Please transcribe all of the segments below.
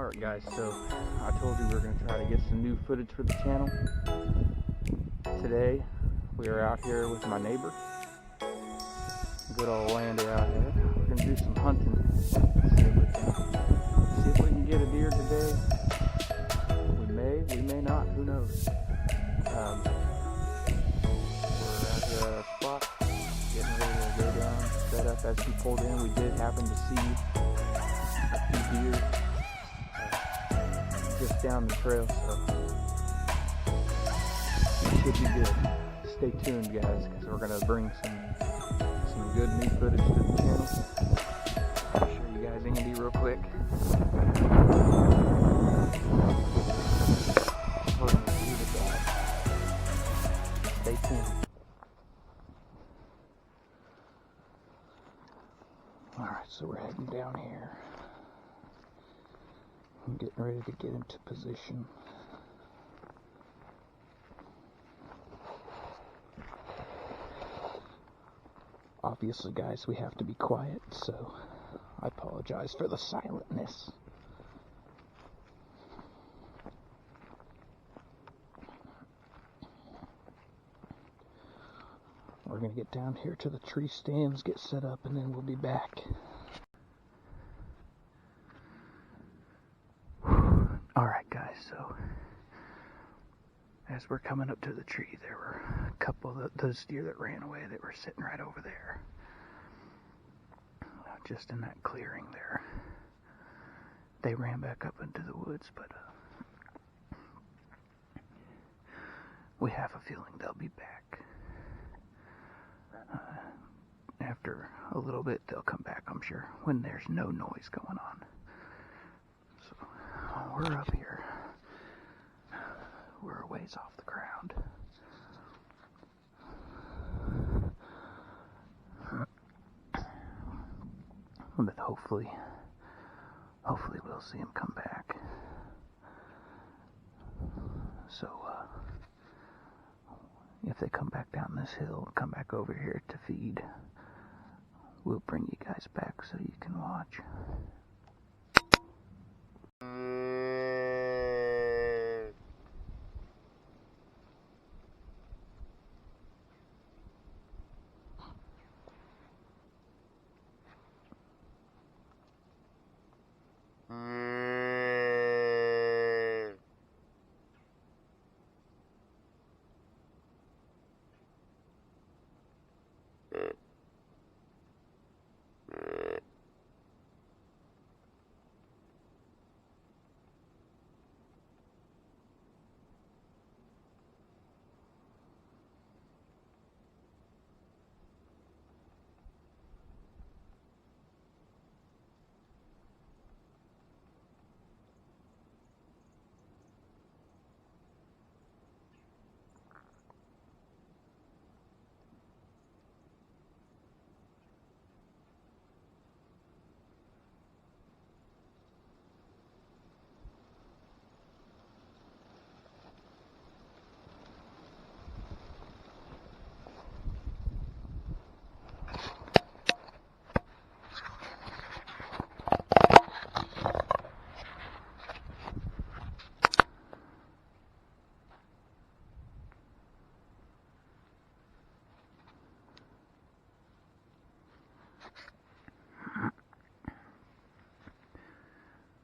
Alright guys, so I told you we were going to try to get some new footage for the channel. Today, we are out here with my neighbor. Good old Landy out here. We're going to do some hunting. See if we can get a deer today. We may not, who knows. We're at a spot, getting ready to go down, set up. As we pulled in, we did happen to see a few deer just down the trail, so it should be good. Stay tuned, guys, because we're going to bring some good new footage to the channel. I'll show you guys Andy real quick. Stay tuned. Alright, so we're heading down here. I'm getting ready to get into position. Obviously, guys, we have to be quiet, so I apologize for the silentness. We're going to get down here to the tree stands, get set up, and then we'll be back. Alright guys, so as we're coming up to the tree, there were a couple of those deer that ran away that were sitting right over there. Just in that clearing there. They ran back up into the woods, but we have a feeling they'll be back. After a little bit, they'll come back, I'm sure, when there's no noise going on. So, we're up here. We're a ways off the ground. But hopefully we'll see him come back. So, if they come back down this hill, come back over here to feed, we'll bring you guys back so you can watch.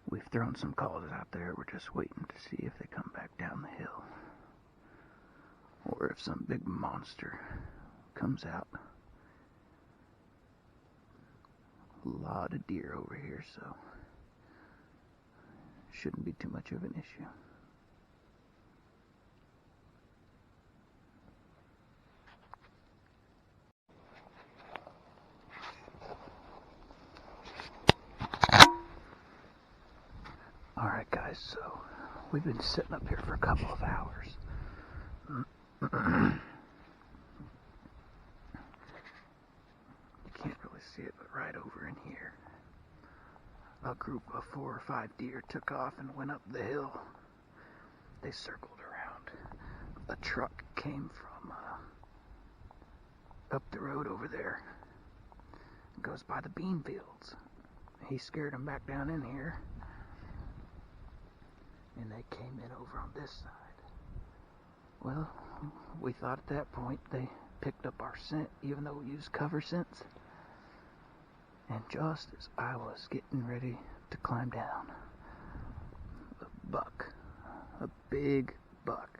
We've thrown some calls out there. We're just waiting to see if they come back down the hill. Or if some big monster comes out. A lot of deer over here, so shouldn't be too much of an issue. Alright guys, so we've been sitting up here for a couple of hours. You can't really see it, but right over in here, a group of 4 or 5 deer took off and went up the hill. They circled around. A truck came from up the road over there. It goes by the bean fields. He scared them back down in here. and they came in over on this side. Well, we thought at that point they picked up our scent, even though we used cover scents. And just as I was getting ready to climb down, a buck, a big buck,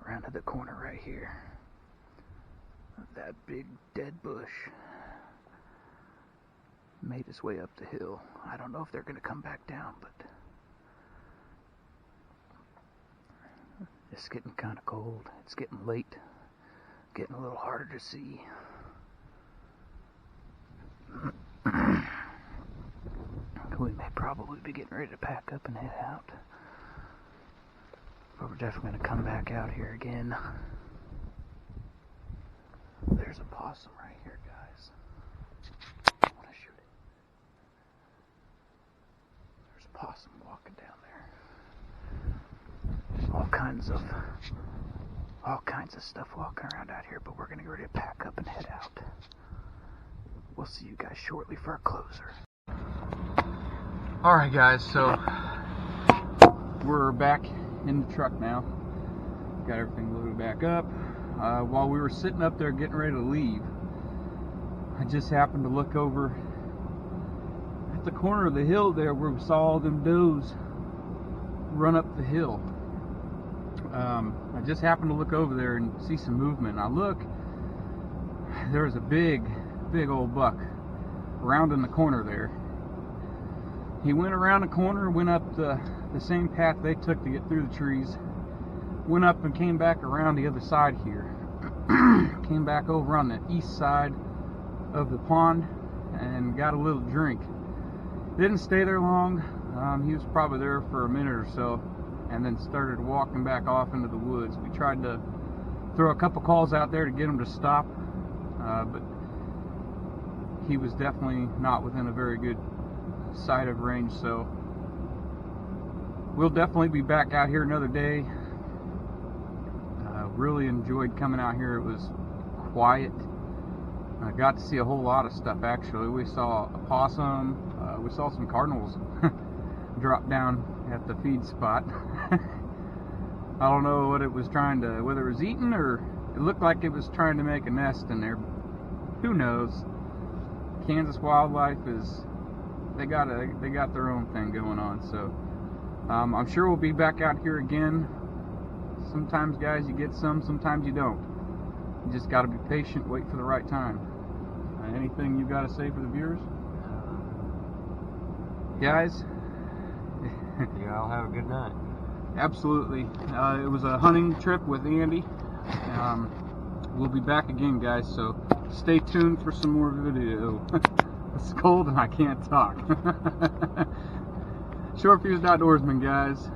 rounded the corner right here. That big dead bush made his way up the hill. I don't know if they're going to come back down, but it's getting kind of cold. It's getting late, getting a little harder to see. We may probably be getting ready to pack up and head out, but we're definitely going to come back out here again. There's a possum right here, guys. I want to shoot it. There's a possum walking down there. All kinds of stuff walking around out here, but we're going to get ready to pack up and head out. We'll see you guys shortly for a closer. Alright guys, so we're back in the truck now. Got everything loaded back up. While we were sitting up there getting ready to leave, I just happened to look over at the corner of the hill there where we saw all them does run up the hill. I just happened to look over there and see some movement. I look, there's a big old buck rounding the corner there. He went around the corner, went up the same path they took to get through the trees, went up and came back around the other side here. Came back over on the east side of the pond and got a little drink. Didn't stay there long. He was probably there for a minute or so and then started walking back off into the woods. We tried to throw a couple calls out there to get him to stop, but he was definitely not within a very good sight of range, so we'll definitely be back out here another day. Really enjoyed coming out here. It was quiet. I got to see a whole lot of stuff actually. We saw a possum, we saw some cardinals drop down at the feed spot. I don't know what it was trying to, whether it was eating or it looked like it was trying to make a nest in there. Who knows? Kansas wildlife is, they got their own thing going on. So I'm sure we'll be back out here again. Sometimes, guys, you get some, sometimes you don't. You just got to be patient, wait for the right time. Anything you got to say for the viewers? Guys? Yeah, I'll have a good night. Absolutely. It was a hunting trip with Andy. We'll be back again, guys, so stay tuned for some more video. It's cold and I can't talk. Short Fused Outdoorsman, guys.